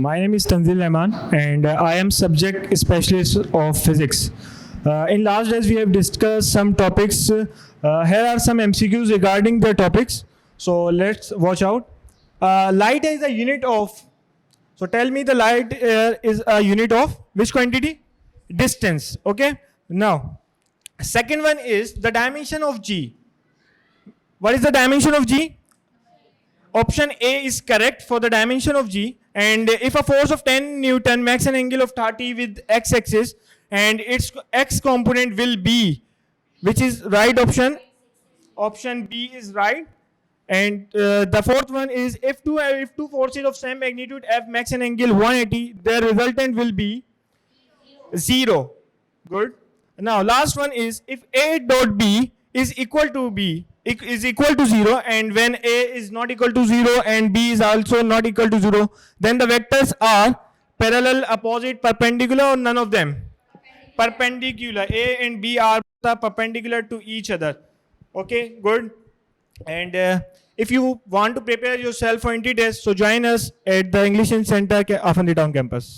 My name is Tanzil Rahman and I am subject specialist of physics. In last days we have discussed some topics. Here are some MCQs regarding the topics. So let's watch out. Light is a unit of. So tell me the light is a unit of which quantity? Distance. Okay. Now, second one is the dimension of G. What is the dimension of G? Option A is correct for the dimension of G. And if a force of 10 Newton makes an angle of 30 with x-axis and its x component will be, which is right option? Option B is right. And the fourth one is if two forces of same magnitude F makes an angle 180, their resultant will be 0. Good. Now last one is if A dot B is equal to 0, and when A is not equal to 0 and B is also not equal to 0, then the vectors are parallel, opposite, perpendicular, or none of them? Perpendicular. A and B are perpendicular to each other. Okay, good. And if you want to prepare yourself for entry test, so join us at the English Center, Afandi Town campus.